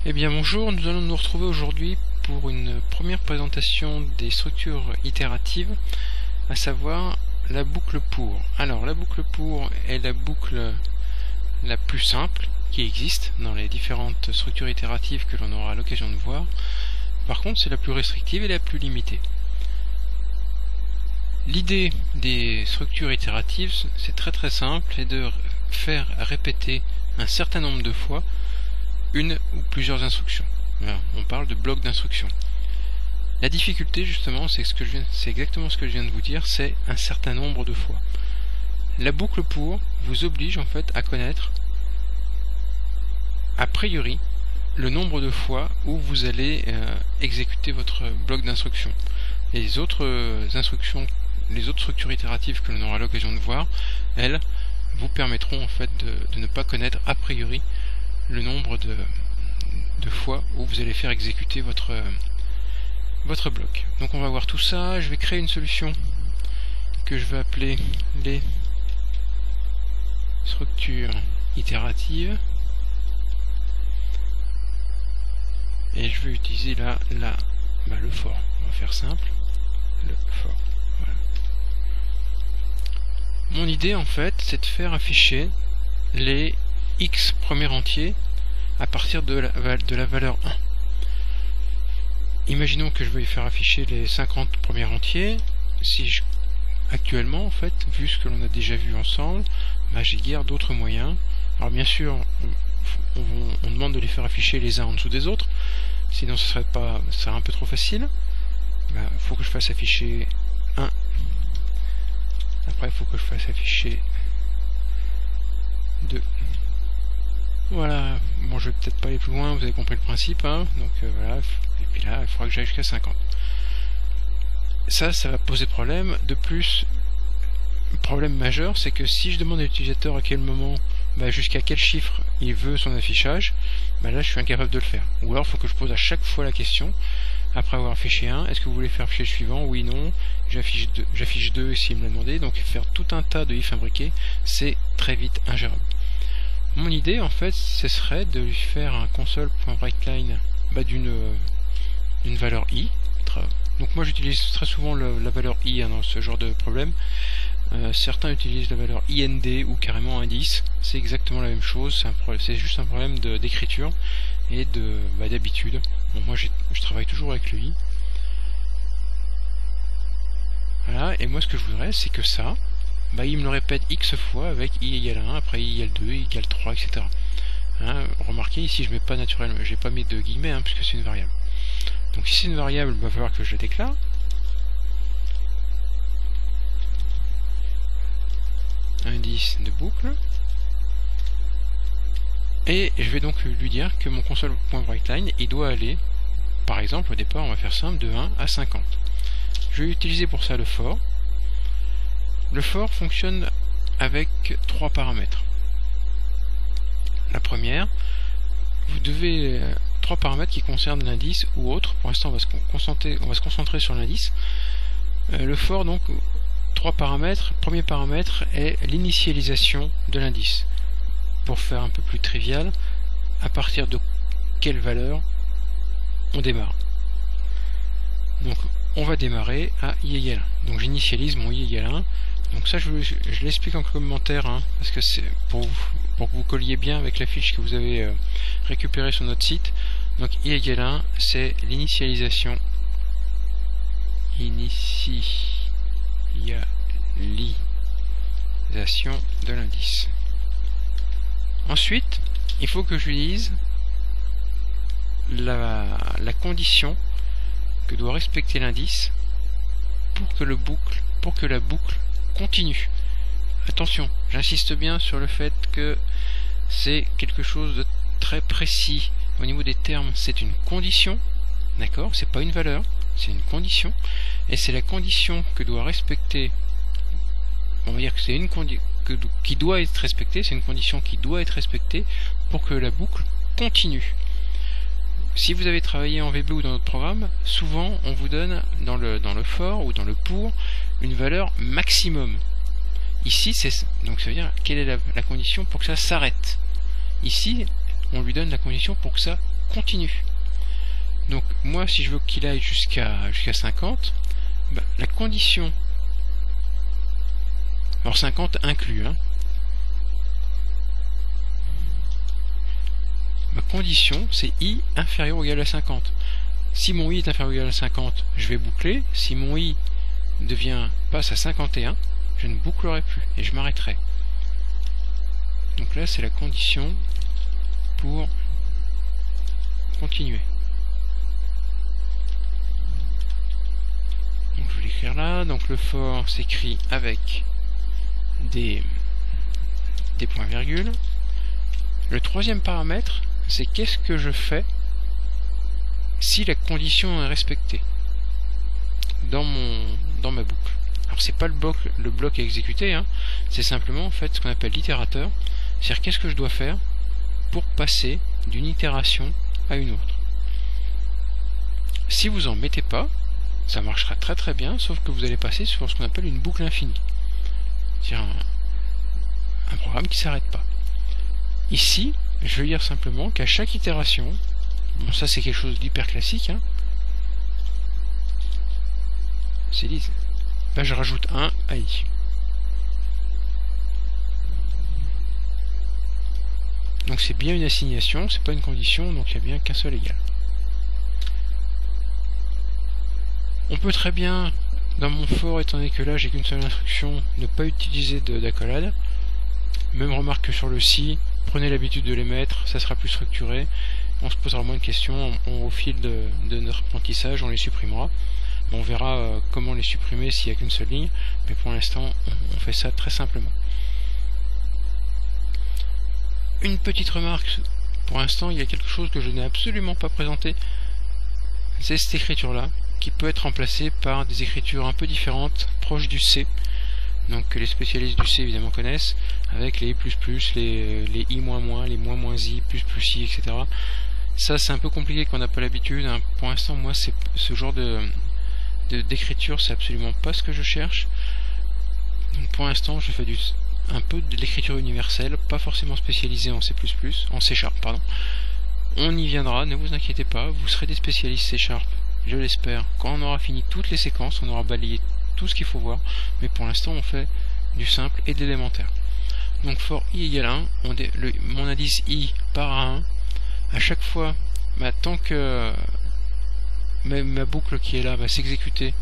Eh bien bonjour, nous allons nous retrouver aujourd'hui pour une première présentation des structures itératives, à savoir la boucle pour. Alors la boucle pour est la boucle la plus simple qui existe dans les différentes structures itératives que l'on aura l'occasion de voir. Par contre c'est la plus restrictive et la plus limitée. L'idée des structures itératives, c'est très simple, c'est de faire répéter un certain nombre de fois une ou plusieurs instructions. Voilà, on parle de blocs d'instructions. La difficulté justement, c'est exactement ce que je viens de vous dire, c'est un certain nombre de fois. La boucle pour vous oblige en fait à connaître a priori le nombre de fois où vous allez exécuter votre bloc d'instructions. Les autres instructions, les autres structures itératives que l'on aura l'occasion de voir, elles vous permettront en fait de ne pas connaître a priori le nombre de fois où vous allez faire exécuter votre bloc. Donc on va voir tout ça. Je vais créer une solution que je vais appeler les structures itératives et je vais utiliser là le for. On va faire simple, le for. Voilà. Mon idée en fait, c'est de faire afficher les x premier entier à partir de la valeur 1. Imaginons que je vais faire afficher les 50 premiers entiers. Actuellement, en fait, vu ce que l'on a déjà vu ensemble, j'ai guère d'autres moyens. Alors bien sûr, on demande de les faire afficher les uns en dessous des autres, sinon ce serait un peu trop facile. Il faut que je fasse afficher 1. Après, il faut que je fasse afficher 2. Voilà, bon je vais peut-être pas aller plus loin, vous avez compris le principe, hein. Donc voilà, et puis là il faudra que j'aille jusqu'à 50. Ça va poser problème. De plus, le problème majeur, c'est que si je demande à l'utilisateur à quel moment, jusqu'à quel chiffre il veut son affichage, là je suis incapable de le faire. Ou alors il faut que je pose à chaque fois la question, après avoir affiché 1, est-ce que vous voulez faire afficher le suivant? Oui, non, j'affiche 2 s'il me l'a demandé. Donc faire tout un tas de if imbriqués, c'est très vite ingérable. Mon idée en fait ce serait de lui faire un console.writeLine d'une valeur i. Donc moi j'utilise très souvent la valeur i dans ce genre de problème. Certains utilisent la valeur ind ou carrément indice. C'est exactement la même chose, c'est juste un problème d'écriture et d'habitude. Bon, moi je travaille toujours avec le i. Voilà, et moi ce que je voudrais c'est que ça, il me le répète x fois avec i égale 1, après i égale 2, i égale 3, etc. Remarquez ici je mets pas naturellement, j'ai pas mis de guillemets puisque c'est une variable. Donc si c'est une variable, il va falloir que je la déclare. Indice de boucle. Et je vais donc lui dire que mon console.writeLine il doit aller, par exemple au départ on va faire simple, de 1 à 50. Je vais utiliser pour ça le for. Le for fonctionne avec 3 paramètres. La première, vous devez 3 paramètres qui concernent l'indice ou autre. Pour l'instant, on va se concentrer sur l'indice. Le for, donc, 3 paramètres. Le premier paramètre est l'initialisation de l'indice. Pour faire un peu plus trivial, à partir de quelle valeur on démarre. Donc, on va démarrer à i égale 1. Donc, j'initialise mon i égale 1. Donc ça je l'explique en commentaire parce que c'est pour que vous colliez bien avec la fiche que vous avez récupérée sur notre site. Donc i égale 1 c'est l'initialisation de l'indice. Ensuite il faut que je lise la condition que doit respecter l'indice pour que la boucle continue. Attention, j'insiste bien sur le fait que c'est quelque chose de très précis. Au niveau des termes, c'est une condition, d'accord? C'est pas une valeur, c'est une condition, et c'est la condition que doit respecter. On va dire que c'est une condition qui doit être respectée, c'est une condition qui doit être respectée pour que la boucle continue. Si vous avez travaillé en VB ou dans notre programme, souvent on vous donne dans le for ou dans le pour une valeur maximum. Ici, donc ça veut dire quelle est la condition pour que ça s'arrête. Ici, on lui donne la condition pour que ça continue. Donc moi, si je veux qu'il aille jusqu'à 50, bah, la condition, alors 50 inclus, hein, ma condition c'est i inférieur ou égal à 50. Si mon i est inférieur ou égal à 50, je vais boucler. Si mon i passe à 51, je ne bouclerai plus et je m'arrêterai. Donc là, c'est la condition pour continuer. Donc je vais l'écrire là. Donc le for s'écrit avec des points-virgules. Le troisième paramètre, c'est qu'est-ce que je fais si la condition est respectée dans ma boucle. Alors c'est pas le bloc à exécuter, hein, c'est simplement en fait ce qu'on appelle l'itérateur, c'est-à-dire qu'est-ce que je dois faire pour passer d'une itération à une autre. Si vous en mettez pas, ça marchera très très bien, sauf que vous allez passer sur ce qu'on appelle une boucle infinie, c'est-à-dire un programme qui s'arrête pas. Ici, je vais dire simplement qu'à chaque itération, bon, ça c'est quelque chose d'hyper classique, hein, c'est lisse. Là je rajoute un à i. Donc c'est bien une assignation, c'est pas une condition, donc il n'y a bien qu'un seul égal. On peut très bien, dans mon for, étant donné que là j'ai qu'une seule instruction, ne pas utiliser d'accolade. Même remarque que sur le si, prenez l'habitude de les mettre, ça sera plus structuré, on se posera moins de questions, au fil de notre apprentissage on les supprimera. On verra comment les supprimer s'il n'y a qu'une seule ligne, mais pour l'instant on fait ça très simplement. Une petite remarque, pour l'instant il y a quelque chose que je n'ai absolument pas présenté, c'est cette écriture là, qui peut être remplacée par des écritures un peu différentes, proches du C, donc que les spécialistes du C évidemment connaissent, avec les i++, les i-, les -i, ++i, etc. Ça c'est un peu compliqué quand on n'a pas l'habitude, hein. Pour l'instant moi c'est ce genre d'écriture, c'est absolument pas ce que je cherche. Donc pour l'instant je fais un peu de l'écriture universelle, pas forcément spécialisée en C++, en C#, pardon. On y viendra, ne vous inquiétez pas, vous serez des spécialistes C#, je l'espère. Quand on aura fini toutes les séquences, on aura balayé tout ce qu'il faut voir, mais pour l'instant on fait du simple et de l'élémentaire. Donc for i égale 1, mon indice i part à 1, à chaque fois, bah, tant que ma boucle qui est là va s'exécuter,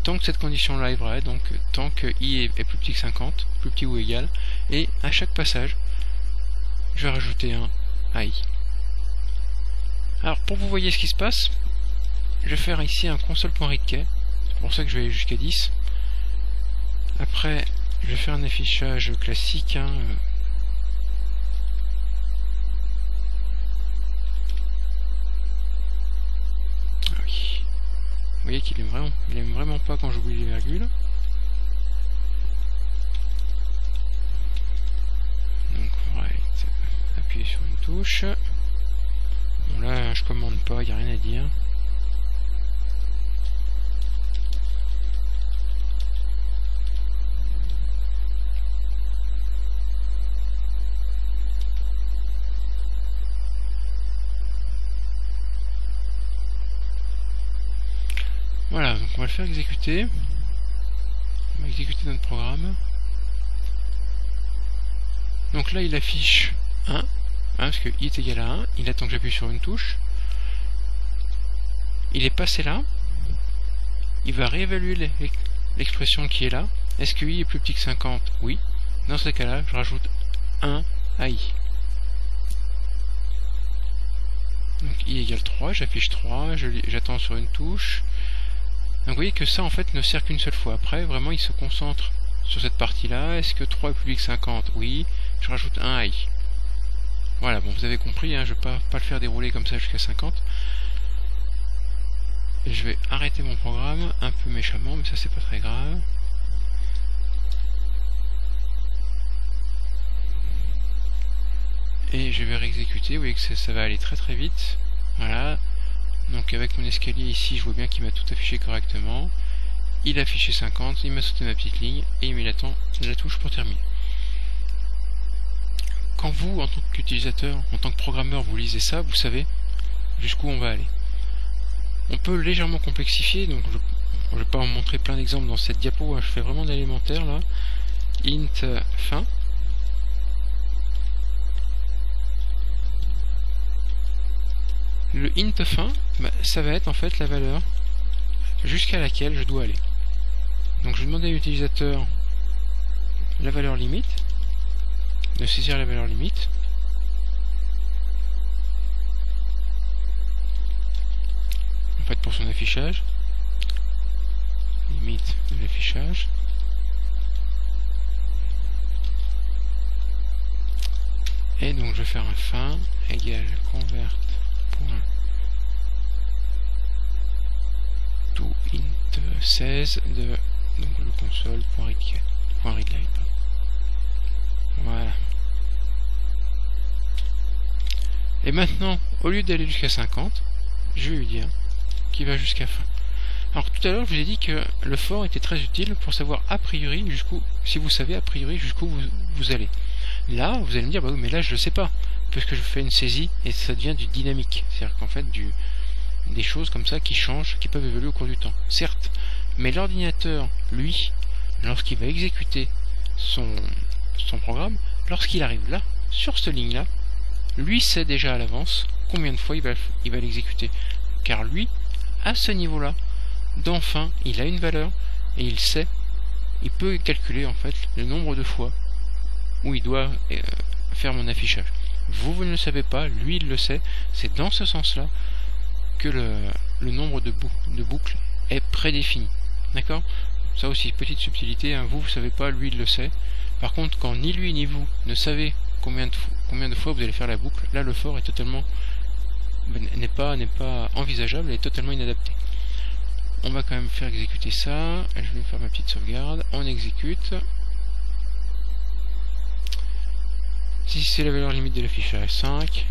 tant que cette condition là est vraie, donc tant que i est plus petit que 50, plus petit ou égal, et à chaque passage je vais rajouter un à i. Alors pour que vous voyez ce qui se passe, je vais faire ici un console.readkey, c'est pour ça que je vais aller jusqu'à 10. Après je vais faire un affichage classique, hein. Vous voyez qu'il aime vraiment pas quand j'oublie les virgules. Donc right, appuyez sur une touche. Bon là je commande pas, il n'y a rien à dire. Voilà, donc on va le faire exécuter. On va exécuter notre programme. Donc là il affiche 1, parce que i est égal à 1, il attend que j'appuie sur une touche. Il est passé là. Il va réévaluer l'expression qui est là. Est-ce que i est plus petit que 50? Oui. Dans ce cas-là, je rajoute 1 à i. Donc i égale 3, j'affiche 3, j'attends sur une touche. Donc vous voyez que ça en fait ne sert qu'une seule fois. Après vraiment il se concentre sur cette partie là. Est-ce que 3 est plus petit que 50? Oui. Je rajoute 1 à i. Voilà, bon vous avez compris, hein, je ne vais pas le faire dérouler comme ça jusqu'à 50. Et je vais arrêter mon programme un peu méchamment, mais ça c'est pas très grave. Et je vais réexécuter, vous voyez que ça va aller très très vite. Voilà. Donc avec mon escalier ici, je vois bien qu'il m'a tout affiché correctement. Il a affiché 50, il m'a sauté ma petite ligne, et il attend la touche pour terminer. quand vous, en tant qu'utilisateur, en tant que programmeur, vous lisez ça, vous savez jusqu'où on va aller. On peut légèrement complexifier, donc je vais pas en montrer plein d'exemples dans cette diapo, hein, je fais vraiment d'élémentaire là. Int fin. Le int fin, ça va être en fait la valeur jusqu'à laquelle je dois aller. Donc je vais demander à l'utilisateur la valeur limite, de saisir la valeur limite. En fait pour son affichage. Limite de l'affichage. Et donc je vais faire un fin égale convert to int 16 de donc le console.readline. Voilà. Et maintenant, au lieu d'aller jusqu'à 50, je vais lui dire qu'il va jusqu'à fin. Alors tout à l'heure, je vous ai dit que le for était très utile pour savoir a priori jusqu'où, si vous savez a priori jusqu'où vous allez. Là, vous allez me dire, bah oui, mais là je le sais pas, puisque je fais une saisie et ça devient du dynamique. C'est-à-dire qu'en fait, des choses comme ça qui changent, qui peuvent évoluer au cours du temps. Certes, mais l'ordinateur, lui, lorsqu'il va exécuter son programme, lorsqu'il arrive là, sur cette ligne-là, lui sait déjà à l'avance combien de fois il va l'exécuter. Car lui, à ce niveau-là, dans fin, il a une valeur et il sait, il peut calculer en fait le nombre de fois où il doit faire mon affichage. Vous ne le savez pas, lui il le sait. C'est dans ce sens-là que le nombre de boucles est prédéfini. D'accord? Ça aussi, petite subtilité, hein. Vous savez pas, lui il le sait. Par contre, quand ni lui ni vous ne savez combien de fois vous allez faire la boucle, là le for est totalement n'est pas envisageable et totalement inadapté. On va quand même faire exécuter ça. Je vais faire ma petite sauvegarde. On exécute. Si c'est la valeur limite de l'affichage 5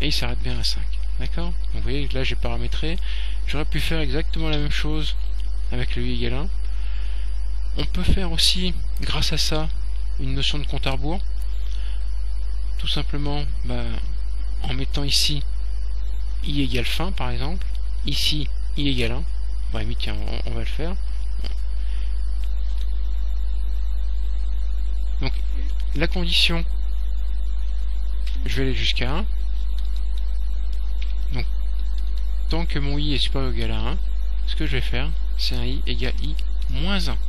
et il s'arrête bien à 5. D'accord? Donc vous voyez là j'ai paramétré. J'aurais pu faire exactement la même chose avec le i égale 1. On peut faire aussi grâce à ça une notion de compte à rebours. Tout simplement en mettant ici i égale fin par exemple, ici i égale 1. Bon, tiens, on va le faire. Donc la condition, je vais aller jusqu'à 1. Donc tant que mon i est supérieur ou égal à 1, ce que je vais faire, c'est un i égale i moins 1. Vous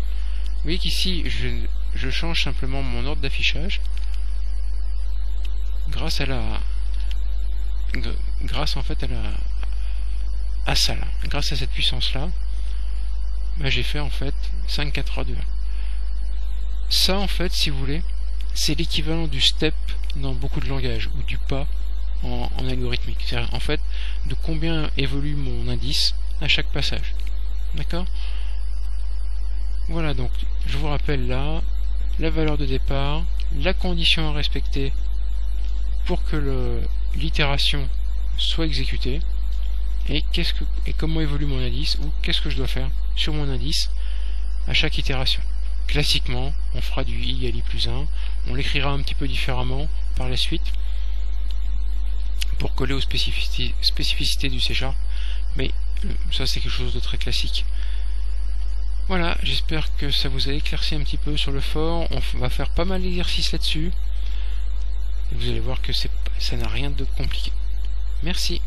voyez qu'ici, je change simplement mon ordre d'affichage grâce en fait à ça là. Grâce à cette puissance là, j'ai fait en fait 5, 4, 3, 2, 1. Ça en fait, si vous voulez, c'est l'équivalent du step dans beaucoup de langages, ou du pas en algorithmique. C'est-à-dire en fait de combien évolue mon indice à chaque passage. D'accord? Voilà, donc je vous rappelle là la valeur de départ, la condition à respecter pour que l'itération soit exécutée, et comment évolue mon indice, ou qu'est-ce que je dois faire sur mon indice à chaque itération. Classiquement, on fera du i égale i plus 1, on l'écrira un petit peu différemment par la suite pour coller aux spécificités du C#, mais ça c'est quelque chose de très classique. Voilà, j'espère que ça vous a éclairci un petit peu sur le for. On va faire pas mal d'exercices là-dessus, et vous allez voir que ça n'a rien de compliqué. Merci.